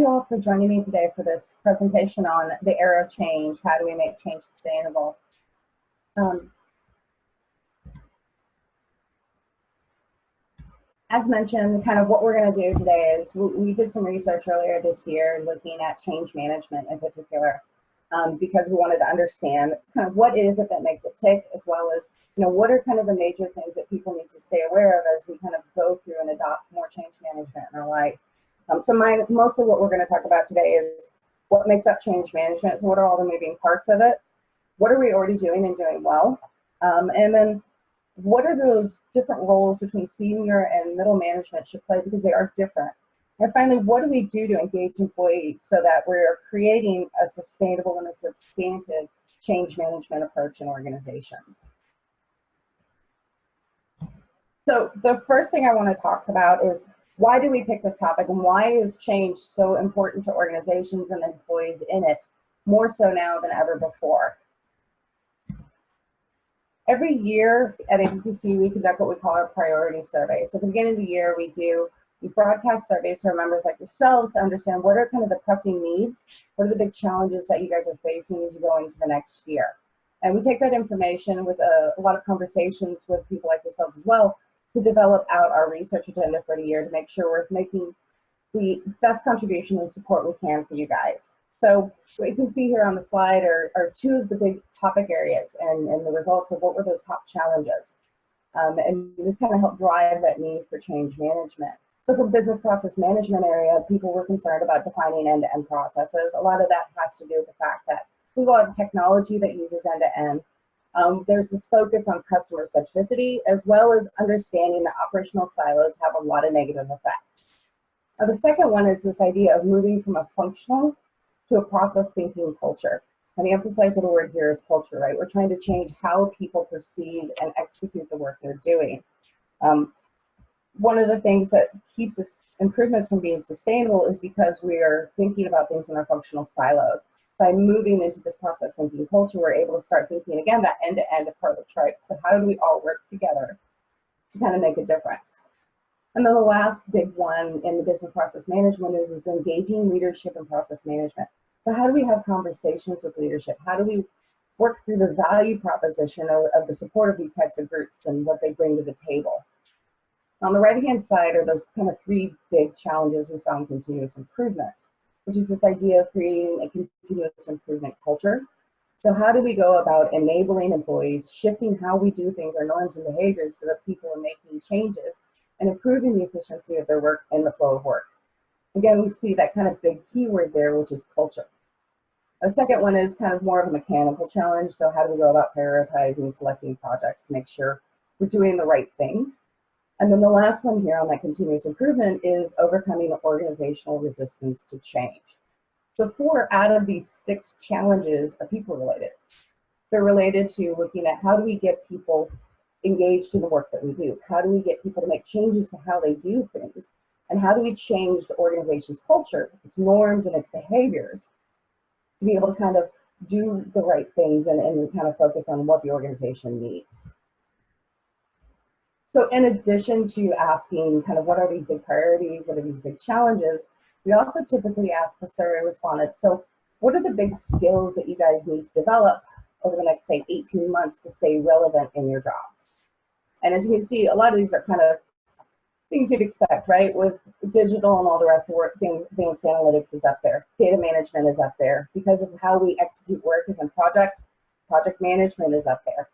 you all for joining me today for this presentation on the era of change. How do we make change sustainable? As mentioned, kind of what we're going to do today is we did some research earlier this year looking at change management in particular, because we wanted to understand kind of what is it that makes it tick, as well as, you know, what are kind of the major things that people need to stay aware of as we kind of go through and adopt more change management in our life. So mostly what we're going to talk about today is what makes up change management. So what are all the moving parts of it? What are we already doing and doing well? And then what are those different roles between senior and middle management should play, because they are different. And finally, what do we do to engage employees so that we're creating a sustainable and a substantive change management approach in organizations? So the first thing I want to talk about is, why do we pick this topic, and why is change so important to organizations and employees in it, more so now than ever before? Every year at APQC, we conduct what we call our priority survey. So at the beginning of the year, we do these broadcast surveys to our members like yourselves to understand what are kind of the pressing needs, what are the big challenges that you guys are facing as you go into the next year. And we take that information with a lot of conversations with people like yourselves as well to develop out our research agenda for the year to make sure we're making the best contribution and support we can for you guys. So what you can see here on the slide are two of the big topic areas and the results of what were those top challenges. And this kind of helped drive that need for change management. So for business process management area, people were concerned about defining end-to-end processes. A lot of that has to do with the fact that there's a lot of technology that uses end-to-end. There's this focus on customer centricity, as well as understanding that operational silos have a lot of negative effects. So the second one is this idea of moving from a functional to a process thinking culture. And the emphasis of the word here is culture, right? We're trying to change how people perceive and execute the work they're doing. One of the things that keeps us improvements from being sustainable is because we are thinking about things in our functional silos. By moving into this process thinking culture, we're able to start thinking again that end-to-end approach, right? So how do we all work together to kind of make a difference? And then the last big one in the business process management is engaging leadership and process management. So how do we have conversations with leadership? How do we work through the value proposition of the support of these types of groups and what they bring to the table? On the right-hand side are those kind of three big challenges we saw in continuous improvement, which is this idea of creating a continuous improvement culture. So how do we go about enabling employees, shifting how we do things, our norms and behaviors, so that people are making changes and improving the efficiency of their work and the flow of work? Again, we see that kind of big keyword there, which is culture. The second one is kind of more of a mechanical challenge. So how do we go about prioritizing, selecting projects to make sure we're doing the right things? And then the last one here on that continuous improvement is overcoming organizational resistance to change. So 4 out of these 6 challenges are people related. They're related to looking at how do we get people engaged in the work that we do? How do we get people to make changes to how they do things? And how do we change the organization's culture, its norms and its behaviors, to be able to kind of do the right things and kind of focus on what the organization needs? So in addition to asking kind of what are these big priorities, what are these big challenges, we also typically ask the survey respondents, so what are the big skills that you guys need to develop over the next, say, 18 months to stay relevant in your jobs? And as you can see, a lot of these are kind of things you'd expect, right? With digital and all the rest of the work, things, advanced analytics is up there. Data management is up there. Because of how we execute work as in projects, project management is up there.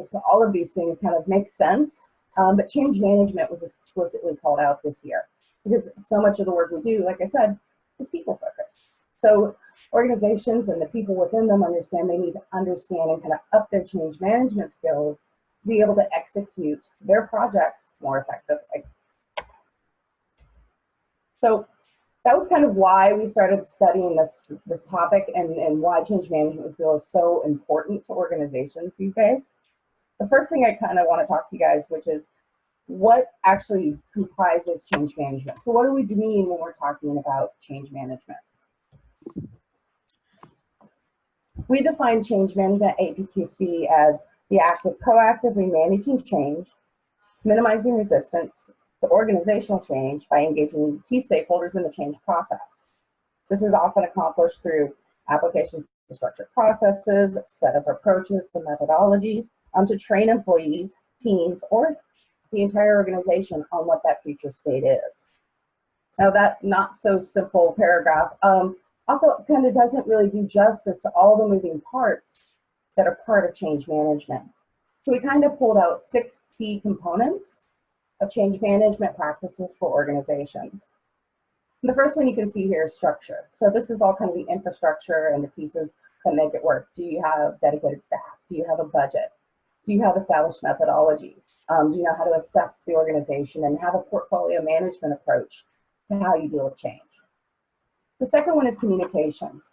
So all of these things kind of make sense, but change management was explicitly called out this year because so much of the work we do, like I said, is people focused. So organizations and the people within them understand they need to understand and kind of up their change management skills to be able to execute their projects more effectively. So that was kind of why we started studying this topic and why change management we feel is so important to organizations these days. The first thing I kind of want to talk to you guys, which is what actually comprises change management. So what do we mean when we're talking about change management? We define change management at APQC as the act of proactively managing change, minimizing resistance, to organizational change by engaging key stakeholders in the change process. This is often accomplished through applications to structured processes, a set of approaches and methodologies to train employees, teams, or the entire organization on what that future state is. Now that not so simple paragraph also kind of doesn't really do justice to all the moving parts that are part of change management. So we kind of pulled out 6 key components of change management practices for organizations. And the first one you can see here is structure. So this is all kind of the infrastructure and the pieces that make it work. Do you have dedicated staff? Do you have a budget? Do you have established methodologies? Do you know how to assess the organization and have a portfolio management approach to how you deal with change? The second one is communications.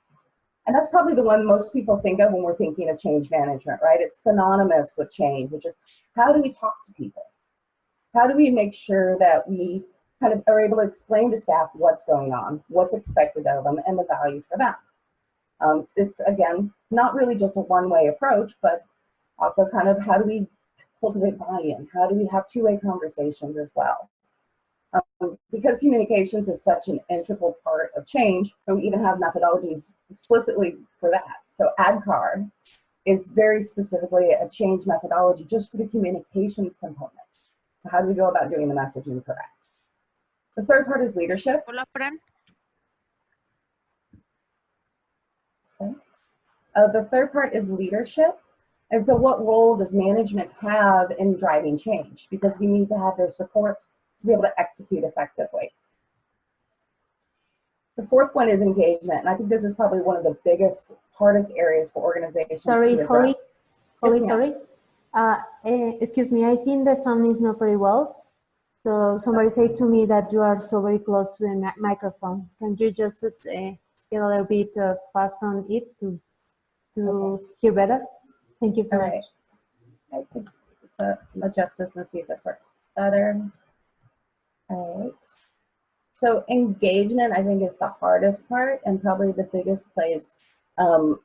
And that's probably the one most people think of when we're thinking of change management, right? It's synonymous with change, which is how do we talk to people? How do we make sure that we kind of are able to explain to staff what's going on, what's expected of them, and the value for them? It's, again, not really just a one-way approach, but also kind of how do we cultivate buy-in? How do we have two-way conversations as well? Because communications is such an integral part of change, and we even have methodologies explicitly for that. So ADCAR is very specifically a change methodology just for the communications component. So how do we go about doing the messaging correct? The third part is leadership. Hola, Fran. Okay. The third part is leadership. And so what role does management have in driving change? Because we need to have their support to be able to execute effectively. The fourth one is engagement. And I think this is probably one of the biggest, hardest areas for organizations to address. Holly, Yes, sorry. Excuse me, I think the sound is not very well. So somebody said to me that you are so very close to the microphone. Can you just get a little bit far from it to Okay. hear better? Thank you so All much. right. I think so. Adjust this and see if this works better. All right. So engagement, I think, is the hardest part and probably the biggest place of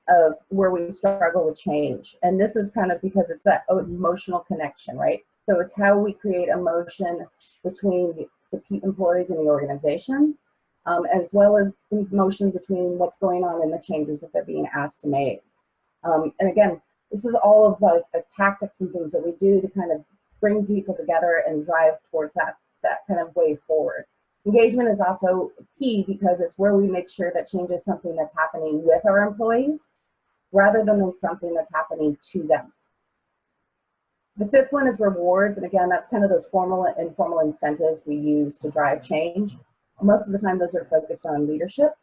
where we struggle with change. And this is kind of because it's that emotional connection, right? So it's how we create emotion between the employees and the organization, as well as emotion between what's going on and the changes that they're being asked to make. And again, this is all of the tactics and things that we do to kind of bring people together and drive towards that kind of way forward. Engagement is also key because it's where we make sure that change is something that's happening with our employees rather than something that's happening to them. The fifth one is rewards. And again, that's kind of those formal and informal incentives we use to drive change. Most of the time, those are focused on leadership.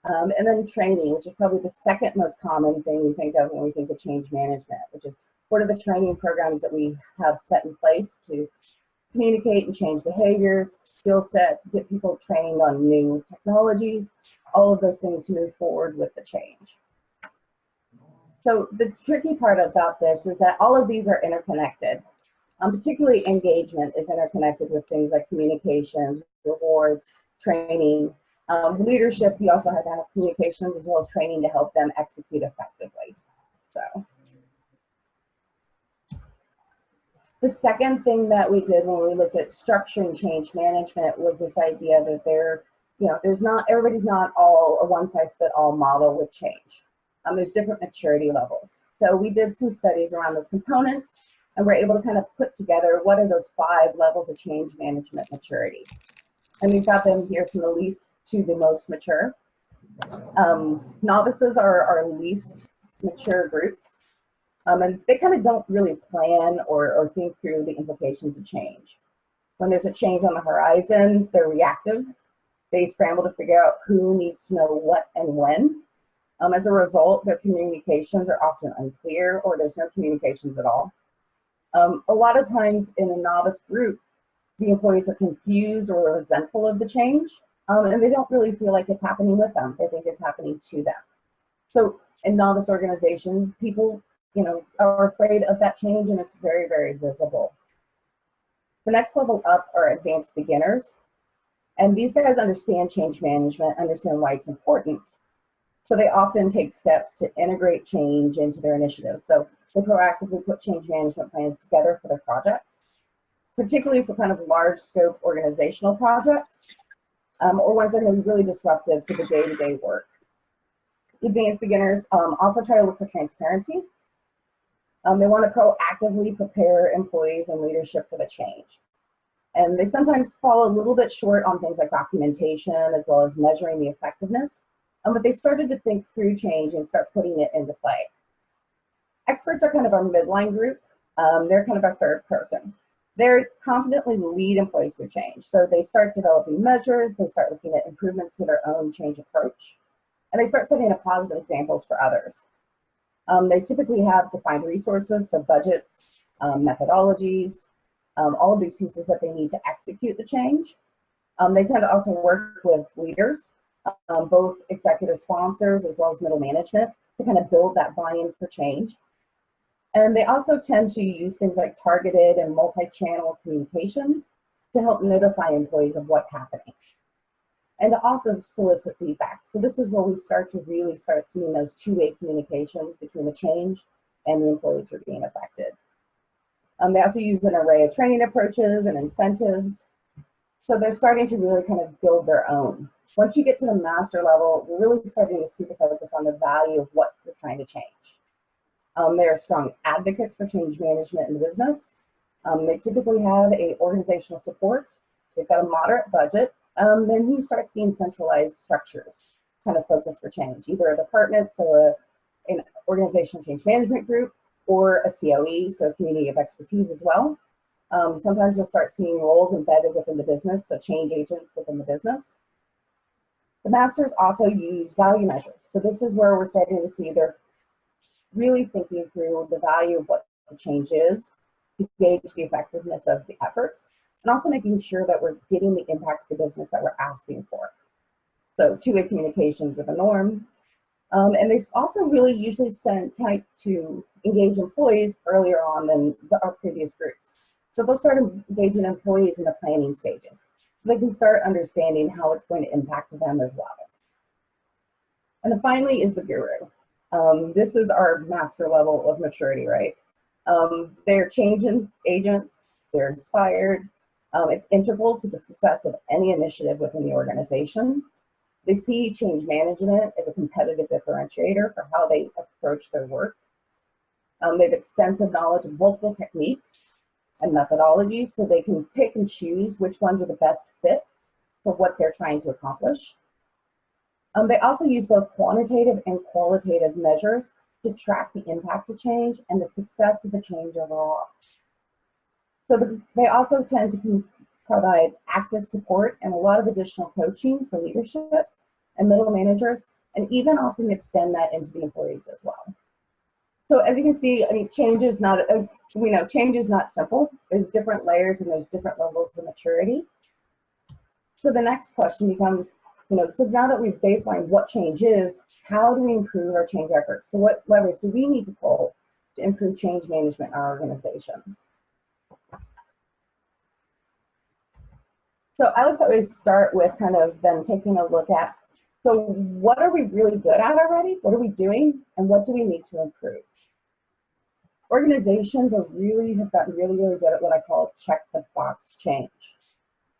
And then training, which is probably the second most common thing we think of when we think of change management, which is what are the training programs that we have set in place to communicate and change behaviors, skill sets, get people trained on new technologies, all of those things to move forward with the change. So the tricky part about this is that all of these are interconnected. Particularly engagement is interconnected with things like communications, rewards, training. Leadership, you also have to have communications as well as training to help them execute effectively. So the second thing that we did when we looked at structuring change management was this idea that everybody's not all a one-size-fits-all model with change. There's different maturity levels. So we did some studies around those components, and we're able to kind of put together what are those 5 levels of change management maturity. And we've got them here from the least to the most mature. Novices are our least mature groups. And they kind of don't really plan or think through the implications of change. When there's a change on the horizon, they're reactive. They scramble to figure out who needs to know what and when. As a result, their communications are often unclear or there's no communications at all. A lot of times in a novice group, the employees are confused or resentful of the change, and they don't really feel like it's happening with them. They think it's happening to them. So in novice organizations, people are afraid of that change, and it's very, very visible. The next level up are advanced beginners. And these guys understand change management, understand why it's important. So they often take steps to integrate change into their initiatives. So they proactively put change management plans together for their projects. particularly for kind of large scope organizational projects, or ones that are going to be really disruptive to the day-to-day work. Advanced beginners also try to look for transparency. They want to proactively prepare employees and leadership for the change. And they sometimes fall a little bit short on things like documentation as well as measuring the effectiveness. But they started to think through change and start putting it into play. Experts are kind of our midline group. They're kind of our third person. They confidently lead employees through change. So they start developing measures, they start looking at improvements to their own change approach, and they start setting up positive examples for others. They typically have defined resources, so budgets, methodologies, all of these pieces that they need to execute the change. They tend to also work with leaders, both executive sponsors as well as middle management, to kind of build that buy-in for change. And they also tend to use things like targeted and multi-channel communications to help notify employees of what's happening, and to also solicit feedback. So this is where we start to really start seeing those two-way communications between the change and the employees who are being affected. They also use an array of training approaches and incentives. So they're starting to really kind of build their own. Once you get to the master level, we're really starting to see the focus on the value of what we're trying to change. They are strong advocates for change management in the business. They typically have a organizational support. They've got a moderate budget. Then you start seeing centralized structures kind of focus for change, either a department, so an organizational change management group, or a COE, so a community of expertise as well. Sometimes you'll start seeing roles embedded within the business, so change agents within the business. The masters also use value measures. So this is where we're starting to see they're really thinking through the value of what the change is to gauge the effectiveness of the efforts, and also making sure that we're getting the impact to the business that we're asking for. So two-way communications are the norm. And they also really usually tend to engage employees earlier on than our previous groups. So they'll start engaging employees in the planning stages, so they can start understanding how it's going to impact them as well. And then finally is the guru. This is our master level of maturity, right? They're change agents, they're inspired. It's integral to the success of any initiative within the organization. They see change management as a competitive differentiator for how they approach their work. They have extensive knowledge of multiple techniques and methodologies, so they can pick and choose which ones are the best fit for what they're trying to accomplish. They also use both quantitative and qualitative measures to track the impact of change and the success of the change overall. So they also tend to provide active support and a lot of additional coaching for leadership and middle managers, and even often extend that into the employees as well. So as you can see, I mean, change is not, we know change is not simple. There's different layers and there's different levels of maturity. So the next question becomes, so now that we've baselined what change is, how do we improve our change efforts? So what levers do we need to pull to improve change management in our organizations? So I like to always start with kind of then taking a look at, so what are we really good at already? What are we doing? And what do we need to improve? Organizations have gotten really good at what I call check the box change.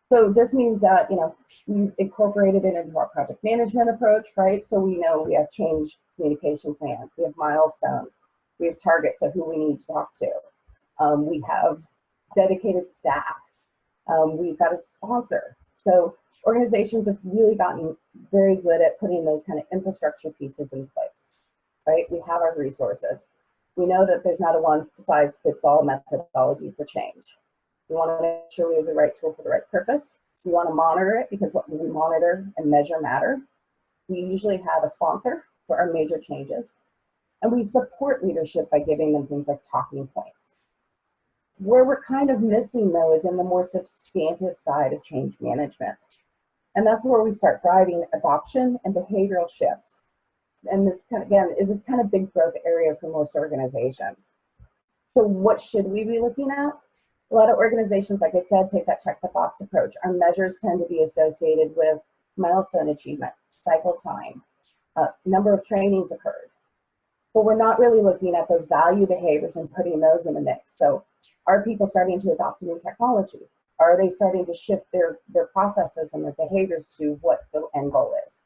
So this means that, we've incorporated it into our project management approach, right? So we know we have change communication plans, we have milestones, we have targets of who we need to talk to. We have dedicated staff. We've got a sponsor. So organizations have really gotten very good at putting those kind of infrastructure pieces in place, right? We have our resources. We know that there's not a one-size-fits-all methodology for change. We want to make sure we have the right tool for the right purpose. We want to monitor it because what we monitor and measure matter. We usually have a sponsor for our major changes. And we support leadership by giving them things like talking points. Where we're kind of missing, though, is in the more substantive side of change management. And that's where we start driving adoption and behavioral shifts. And this, again, is a kind of big growth area for most organizations. So what should we be looking at? A lot of organizations, like I said, take that check the box approach. Our measures tend to be associated with milestone achievement, cycle time, number of trainings occurred. But we're not really looking at those value behaviors and putting those in the mix. So Are people starting to adopt new technology? Are they starting to shift their processes and their behaviors to what the end goal is?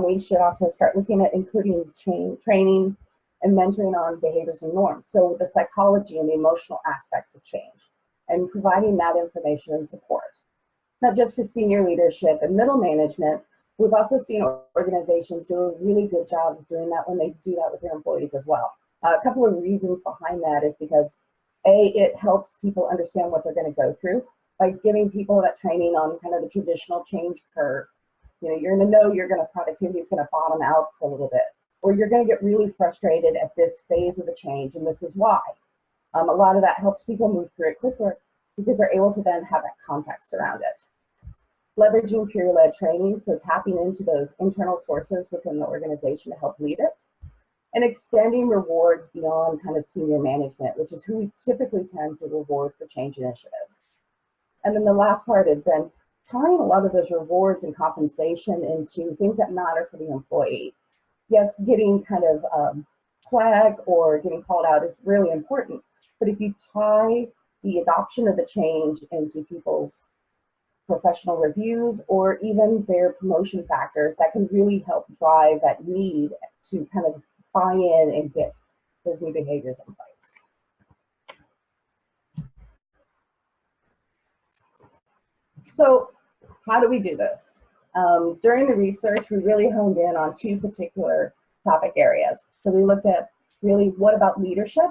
We should also start looking at including training and mentoring on behaviors and norms. So the psychology and the emotional aspects of change, and providing that information and support. Not just for senior leadership and middle management, we've also seen organizations do a really good job of doing that when they do that with their employees as well. A couple of reasons behind that is because it helps people understand what they're going to go through by giving people that training on kind of the traditional change curve. You know, you're going to know productivity is going to bottom out for a little bit, or you're going to get really frustrated at this phase of the change, and this is why. A lot of that helps people move through it quicker because they're able to then have that context around it. Leveraging peer-led training, so tapping into those internal sources within the organization to help lead it. And extending rewards beyond kind of senior management, which is who we typically tend to reward for change initiatives. And then the last part is then tying a lot of those rewards and compensation into things that matter for the employee. Yes, getting kind of swag or getting called out is really important, but if you tie the adoption of the change into people's professional reviews or even their promotion factors, that can really help drive that need to kind of buy in and get those new behaviors in place. So how do we do this? During the research, we really honed in on two particular topic areas. So we looked at really what about leadership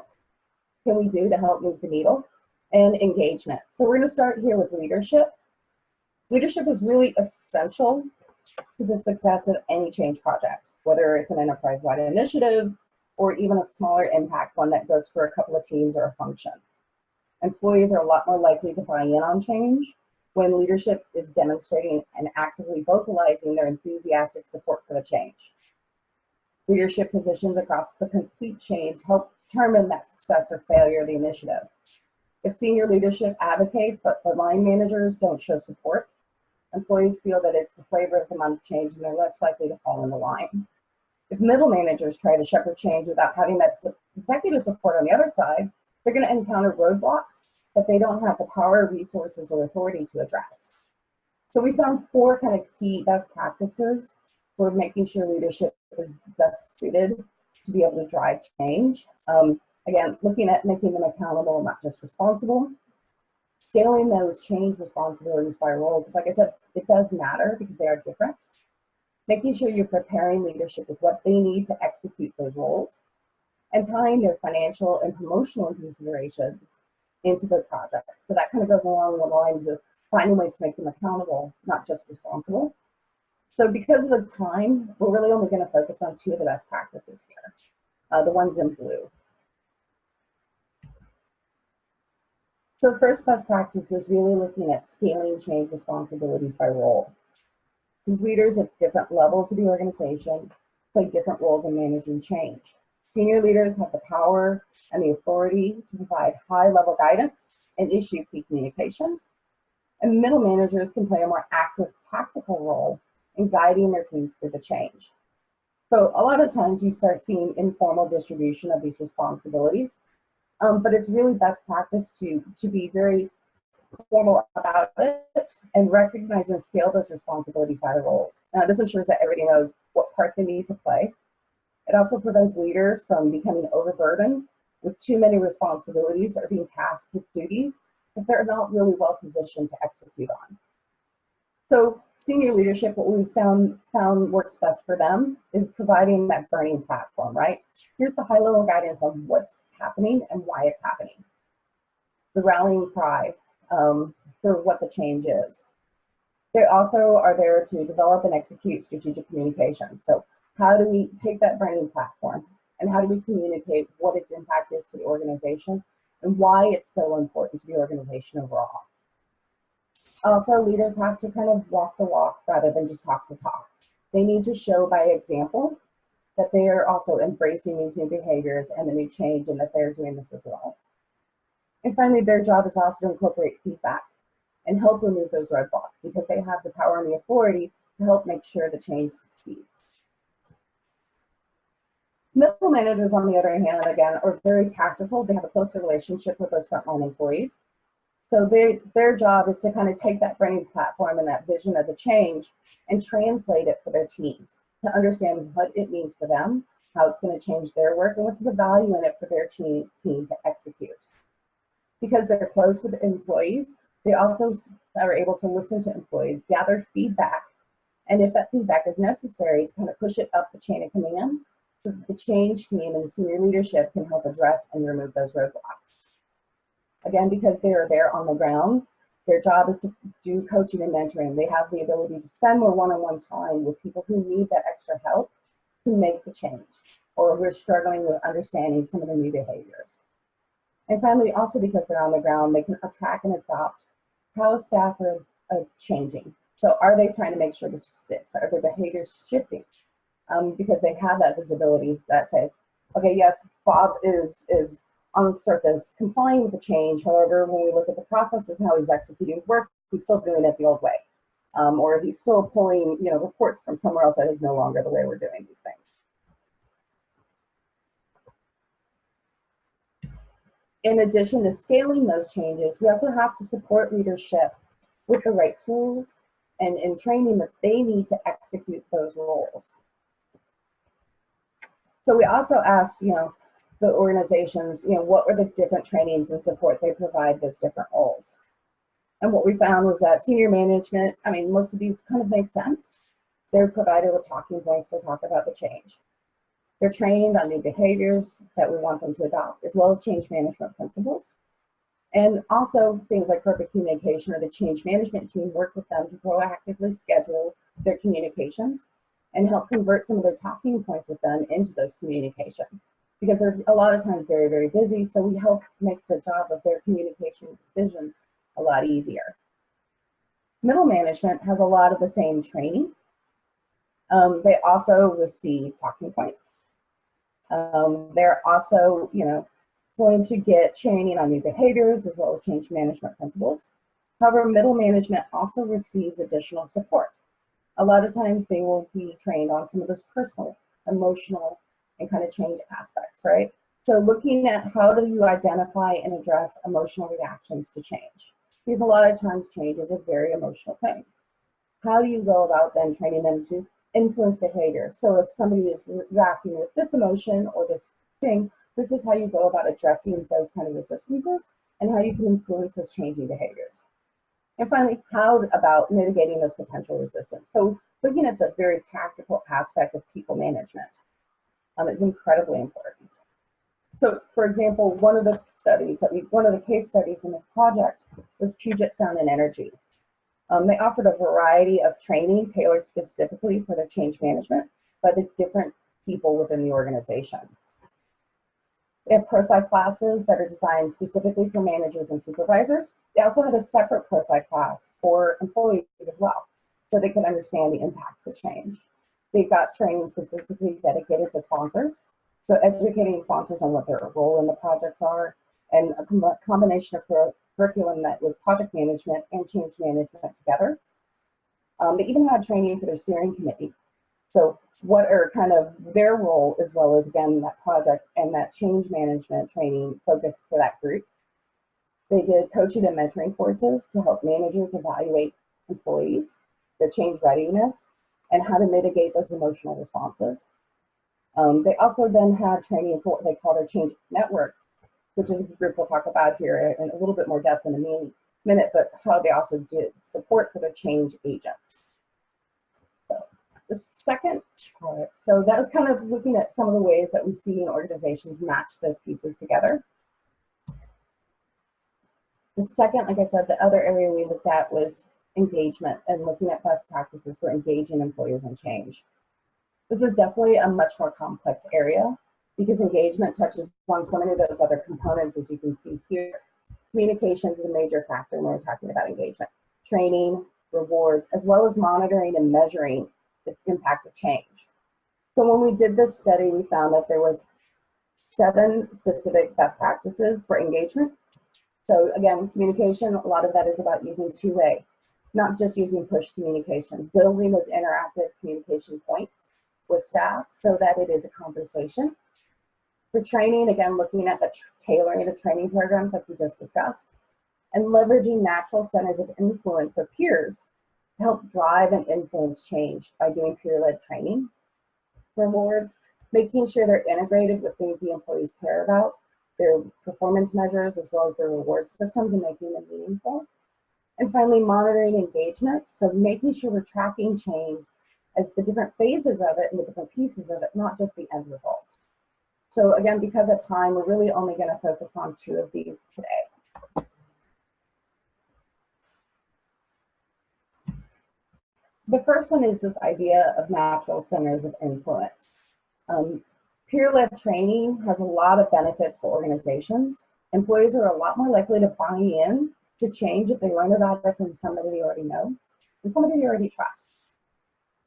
can we do to help move the needle, and engagement. So we're going to start here with leadership. Leadership is really essential to the success of any change project, whether it's an enterprise-wide initiative or even a smaller impact one that goes for a couple of teams or a function. Employees are a lot more likely to buy in on change when leadership is demonstrating and actively vocalizing their enthusiastic support for the change. Leadership positions across the complete change help determine that success or failure of the initiative. If senior leadership advocates but the line managers don't show support, employees feel that it's the flavor of the month change and they're less likely to fall in the line. If middle managers try to shepherd change without having that executive support on the other side, they're going to encounter roadblocks that they don't have the power, resources, or authority to address. So we found 4 kind of key best practices for making sure leadership is best suited to be able to drive change. Again, looking at making them accountable, not just responsible. Scaling those change responsibilities by role, because like I said, it does matter because they are different. Making sure you're preparing leadership with what they need to execute those roles, and tying their financial and promotional considerations into the project. So that kind of goes along the lines of finding ways to make them accountable, not just responsible. So because of the time, we're really only going to focus on 2 of the best practices here, the ones in blue. So the first best practice is really looking at scaling change responsibilities by role. Because leaders at different levels of the organization play different roles in managing change. Senior leaders have the power and the authority to provide high-level guidance and issue key communications. And middle managers can play a more active tactical role in guiding their teams through the change. So a lot of times you start seeing informal distribution of these responsibilities, but it's really best practice to be very formal about it and recognize and scale those responsibilities by roles. This ensures that everybody knows what part they need to play. It also prevents leaders from becoming overburdened with too many responsibilities or being tasked with duties that they're not really well positioned to execute on. So senior leadership, what we've found works best for them is providing that burning platform, right? Here's the high-level guidance on what's happening and why it's happening. The rallying cry for what the change is. They also are there to develop and execute strategic communications. So how do we take that burning platform and how do we communicate what its impact is to the organization and why it's so important to the organization overall? Also, leaders have to kind of walk the walk rather than just talk the talk. They need to show by example that they are also embracing these new behaviors and the new change and that they're doing this as well. And finally, their job is also to incorporate feedback and help remove those roadblocks because they have the power and the authority to help make sure the change succeeds. Middle managers, on the other hand, again, are very tactical. They have a closer relationship with those frontline employees. So their job is to kind of take that branding platform and that vision of the change and translate it for their teams to understand what it means for them, how it's going to change their work, and what's the value in it for their team to execute. Because they're close with employees, they also are able to listen to employees, gather feedback, and if that feedback is necessary, to kind of push it up the chain of command, so the change team and senior leadership can help address and remove those roadblocks. Again, because they're there on the ground, their job is to do coaching and mentoring. They have the ability to spend more one-on-one time with people who need that extra help to make the change, or who are struggling with understanding some of the new behaviors. And finally, also because they're on the ground, they can attract and adopt how staff are changing. So are they trying to make sure this sticks? Are their behaviors shifting? Because they have that visibility that says, okay, yes, Bob is on the surface complying with the change. However, when we look at the processes and how he's executing work, he's still doing it the old way. Or he's still pulling, reports from somewhere else that is no longer the way we're doing these things. In addition to scaling those changes, we also have to support leadership with the right tools and in training that they need to execute those roles. So we also asked, the organizations, what were the different trainings and support they provide those different roles. And what we found was that senior management, most of these kind of make sense. They're provided with talking points to talk about the change. They're trained on new behaviors that we want them to adopt, as well as change management principles. And also things like corporate communication, or the change management team work with them to proactively schedule their communications and help convert some of their talking points with them into those communications, because they're a lot of times very, very busy. So we help make the job of their communication visions a lot easier. Middle management has a lot of the same training. They also receive talking points. They're also, going to get training on new behaviors as well as change management principles. However, middle management also receives additional support. A lot of times they will be trained on some of those personal, emotional, and kind of change aspects, right? So looking at how do you identify and address emotional reactions to change? Because a lot of times change is a very emotional thing. How do you go about then training them to influence behavior? So if somebody is reacting with this emotion or this thing, this is how you go about addressing those kind of resistances and how you can influence those changing behaviors. And finally, how about mitigating those potential resistance? So looking at the very tactical aspect of people management is incredibly important. So for example, one of the case studies in this project was Puget Sound and Energy. They offered a variety of training tailored specifically for their change management by the different people within the organization. They have ProSci classes that are designed specifically for managers and supervisors. They also had a separate ProSci class for employees as well, so they could understand the impacts of change. They've got training specifically dedicated to sponsors, so educating sponsors on what their role in the projects are, and a combination of curriculum that was project management and change management together. They even had training for their steering committee. So what are kind of their role, as well as, again, that project and that change management training focused for that group. They did coaching and mentoring courses to help managers evaluate employees, their change readiness, and how to mitigate those emotional responses. They also then had training for what they call their change network, which is a group we'll talk about here in a little bit more depth in a minute, but how they also did support for their change agents. So the second part, so that was kind of looking at some of the ways that we see in organizations match those pieces together. The second, like I said, the other area we looked at was engagement and looking at best practices for engaging employees in change. This is definitely a much more complex area because engagement touches on so many of those other components, as you can see here. Communications is a major factor when we're talking about engagement. Training, rewards, as well as monitoring and measuring the impact of change. So when we did this study, we found that there was 7 specific best practices for engagement. So again, communication, a lot of that is about using two-way, not just using push communications, building those interactive communication points with staff so that it is a conversation. For training, again, looking at the tailoring of training programs like we just discussed, and leveraging natural centers of influence or peers to help drive and influence change by doing peer-led training. Rewards, making sure they're integrated with things the employees care about, their performance measures, as well as their reward systems, and making them meaningful. And finally, monitoring engagement, so making sure we're tracking change as the different phases of it and the different pieces of it, not just the end result. So again, because of time, we're really only going to focus on 2 of these today. The first one is this idea of natural centers of influence. Peer-led training has a lot of benefits for organizations. Employees are a lot more likely to buy in to change if they learn about it from somebody they already know and somebody they already trust.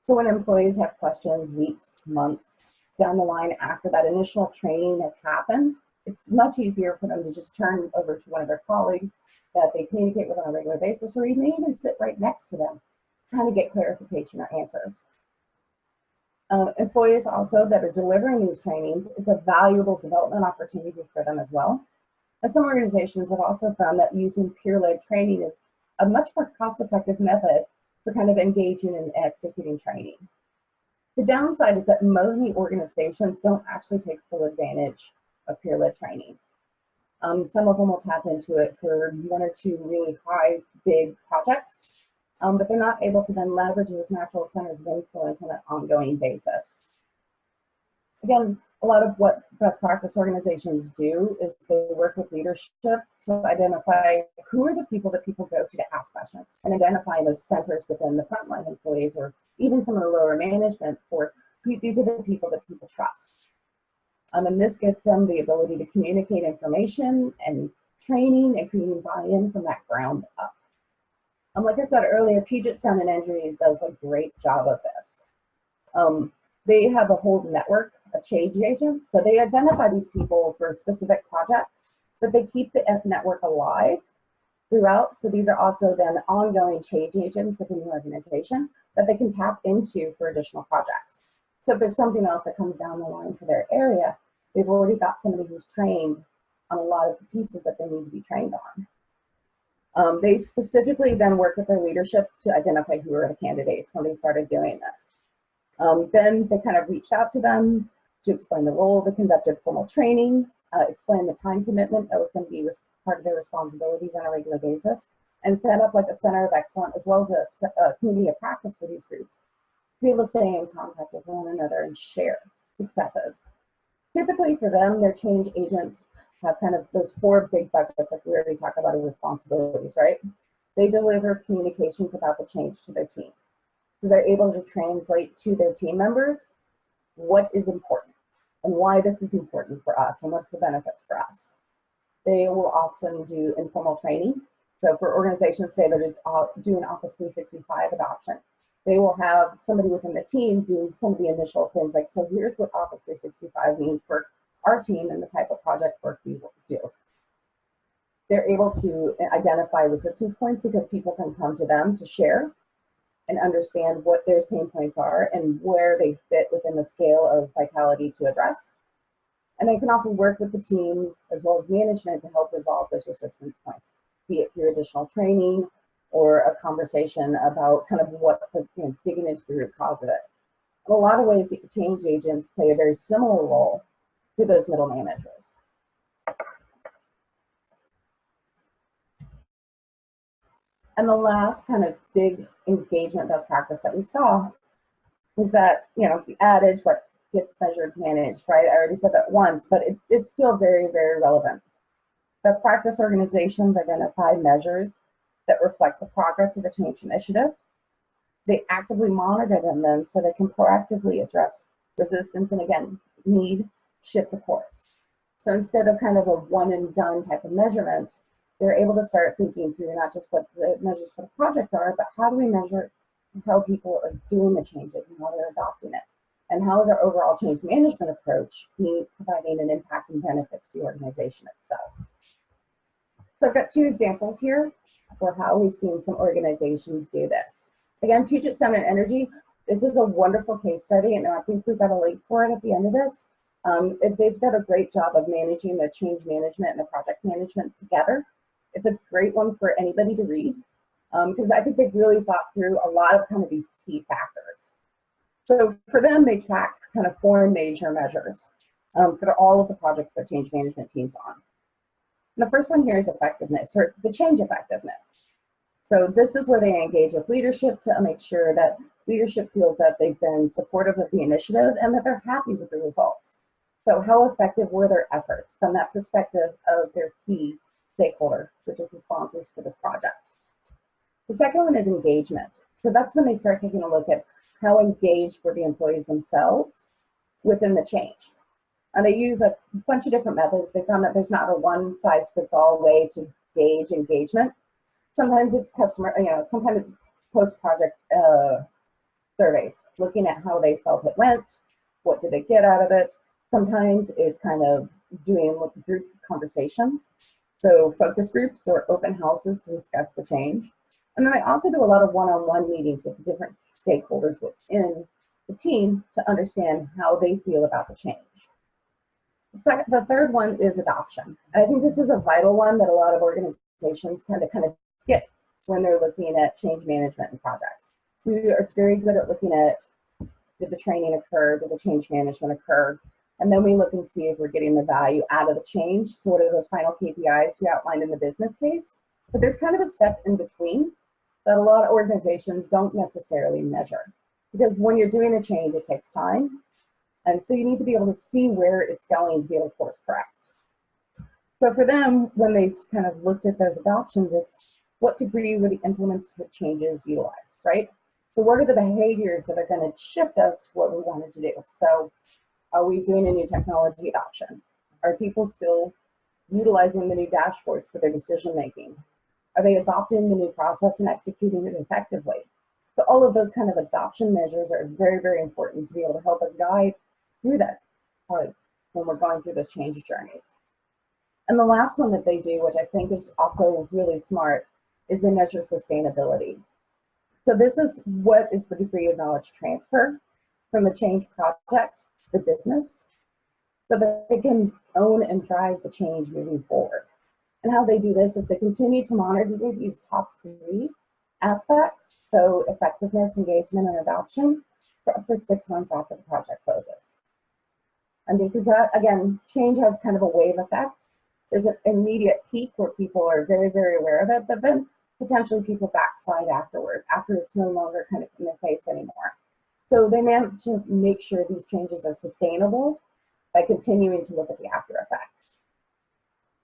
So when employees have questions weeks, months down the line after that initial training has happened, it's much easier for them to just turn over to one of their colleagues that they communicate with on a regular basis, or even sit right next to them, trying to get clarification or answers. Employees also that are delivering these trainings, it's a valuable development opportunity for them as well. And some organizations have also found that using peer-led training is a much more cost-effective method for kind of engaging and executing training. The downside is that many organizations don't actually take full advantage of peer-led training. Some of them will tap into it for 1 or 2 really high, big projects, but they're not able to then leverage those natural centers of influence on an ongoing basis. Again, a lot of what best practice organizations do is they work with leadership to identify who are the people that people go to ask questions, and identifying those centers within the frontline employees or even some of the lower management for these are the people that people trust. And this gives them the ability to communicate information and training and creating buy-in from that ground up. Like I said earlier, Puget Sound and Injury does a great job of this. They have a whole network of change agents. So they identify these people for specific projects, but they keep the network alive throughout. So these are also then ongoing change agents within the organization that they can tap into for additional projects. So if there's something else that comes down the line for their area, they've already got somebody who's trained on a lot of the pieces that they need to be trained on. They specifically then work with their leadership to identify who are the candidates when they started doing this. Then they kind of reached out to them to explain the role. They conducted formal training, explain the time commitment that was going to be part of their responsibilities on a regular basis, and set up like a center of excellence as well as a community of practice for these groups to be able to stay in contact with one another and share successes. Typically for them, their change agents have kind of those 4 big buckets like we already talked about of responsibilities, right? They deliver communications about the change to their team. So they're able to translate to their team members what is important and why this is important for us and what's the benefits for us. They will often do informal training. So for organizations, say that do an Office 365 adoption, they will have somebody within the team do some of the initial things like, so here's what Office 365 means for our team and the type of project work we will do. They're able to identify resistance points because people can come to them to share and understand what their pain points are and where they fit within the scale of vitality to address. And they can also work with the teams as well as management to help resolve those resistance points, be it through additional training or a conversation about kind of what, digging into the root cause of it. In a lot of ways, the change agents play a very similar role to those middle managers. And the last kind of big engagement best practice that we saw was that, the adage, what gets measured, managed, right? I already said that once, but it's still very, very relevant. Best practice organizations identify measures that reflect the progress of the change initiative. They actively monitor them then so they can proactively address resistance and again, shift the course. So instead of kind of a one and done type of measurement, they're able to start thinking through not just what the measures for the project are, but how do we measure how people are doing the changes and how they're adopting it? And how is our overall change management approach providing an impact and benefits to the organization itself? So I've got 2 examples here for how we've seen some organizations do this. Again, Puget Sound and Energy, This is a wonderful case study, and I think we've got a link for it at the end of this. They've done a great job of managing the change management and the project management together. It's a great one for anybody to read, because I think they've really thought through a lot of kind of these key factors. So for them, they track kind of 4 major measures for all of the projects that change management teams on. And the first one here is effectiveness, or the change effectiveness. So this is where they engage with leadership to make sure that leadership feels that they've been supportive of the initiative and that they're happy with the results. So how effective were their efforts from that perspective of their key stakeholder, which is the sponsors for this project. The second one is engagement. So that's when they start taking a look at how engaged were the employees themselves within the change. And they use a bunch of different methods. They found that there's not a one-size-fits-all way to gauge engagement. Sometimes it's sometimes it's post-project surveys, looking at how they felt it went, what did they get out of it. Sometimes it's kind of doing group conversations, so focus groups or open houses to discuss the change. And then I also do a lot of one-on-one meetings with the different stakeholders within the team to understand how they feel about the change. The third one is adoption. And I think this is a vital one that a lot of organizations tend to kind of skip when they're looking at change management and projects. So we are very good at looking at, did the training occur, did the change management occur? And then we look and see if we're getting the value out of the change. So what are those final KPIs we outlined in the business case? But there's kind of a step in between that a lot of organizations don't necessarily measure. Because when you're doing a change, it takes time. And so you need to be able to see where it's going to be able to course correct. So for them, when they kind of looked at those adoptions, it's what degree were the implemented changes utilized, right? So what are the behaviors that are going to shift us to what we wanted to do? So are we doing a new technology adoption? Are people still utilizing the new dashboards for their decision making? Are they adopting the new process and executing it effectively? So all of those kind of adoption measures are very, very important to be able to help us guide through that part when we're going through those change journeys. And the last one that they do, which I think is also really smart, is they measure sustainability. So this is what is the degree of knowledge transfer from the change project to the business, so that they can own and drive the change moving forward. And how they do this is they continue to monitor these top 3 aspects, so effectiveness, engagement, and adoption, for up to 6 months after the project closes. And because that, again, change has kind of a wave effect. There's an immediate peak where people are very, very aware of it, but then potentially people backslide afterwards, after it's no longer kind of in their face anymore. So they manage to make sure these changes are sustainable by continuing to look at the after effects.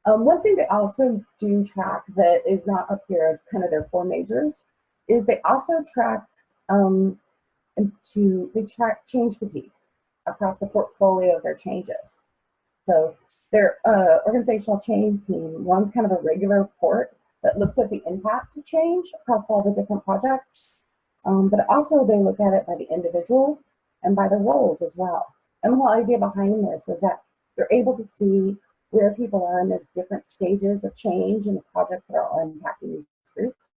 One thing they also do track that is not up here as kind of their 4 majors is they also track change fatigue across the portfolio of their changes. So their organizational change team runs kind of a regular report that looks at the impact of change across all the different projects, but also they look at it by the individual and by the roles as well. And the whole idea behind this is that they're able to see where people are in these different stages of change and the projects that are all impacting these groups,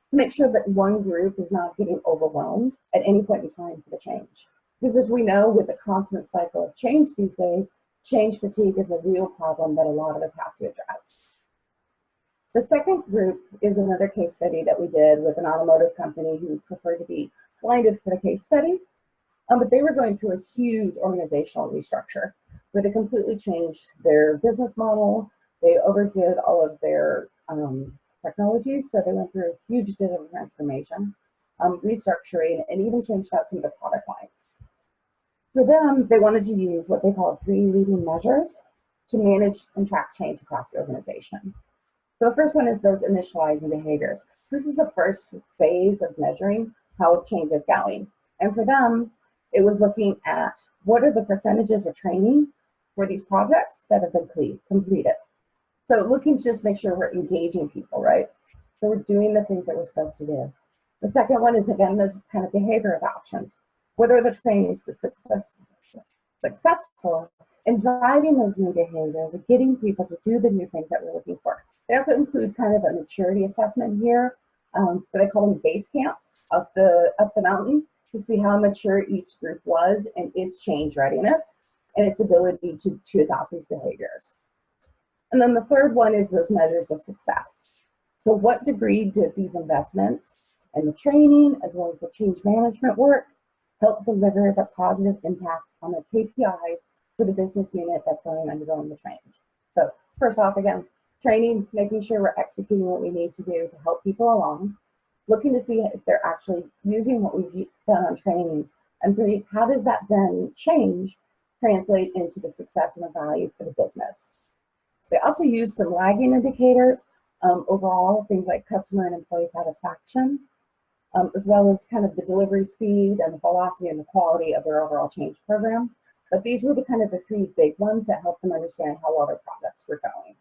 to make sure that one group is not getting overwhelmed at any point in time for the change. Because as we know, with the constant cycle of change these days, change fatigue is a real problem that a lot of us have to address. The second group is another case study that we did with an automotive company who preferred to be blinded for the case study, but they were going through a huge organizational restructure where they completely changed their business model. They overdid all of their technologies, so they went through a huge digital transformation, restructuring, and even changed out some of the product lines. For them, they wanted to use what they call 3 leading measures to manage and track change across the organization. So the first one is those initializing behaviors. This is the first phase of measuring how change is going. And for them, it was looking at what are the percentages of training for these projects that have been completed. So looking to just make sure we're engaging people, right? So we're doing the things that we're supposed to do. The second one is, again, those kind of behavior adoptions. What are the trainings to successful in driving those new behaviors and getting people to do the new things that we're looking for? They also include kind of a maturity assessment here. They call them base camps up the mountain. to see how mature each group was in its change readiness and its ability to adopt these behaviors. And then the third one is those measures of success. So what degree did these investments and the training as well as the change management work help deliver the positive impact on the KPIs for the business unit that's undergoing the change? So first off, again, training, making sure we're executing what we need to do to help people along, looking to see if they're actually using what we've done on training, and three, how does that then change translate into the success and the value for the business? We also use some lagging indicators, overall, things like customer and employee satisfaction, as well as kind of the delivery speed and the velocity and the quality of their overall change program. But these were the kind of the three big ones that helped them understand how well their projects were going.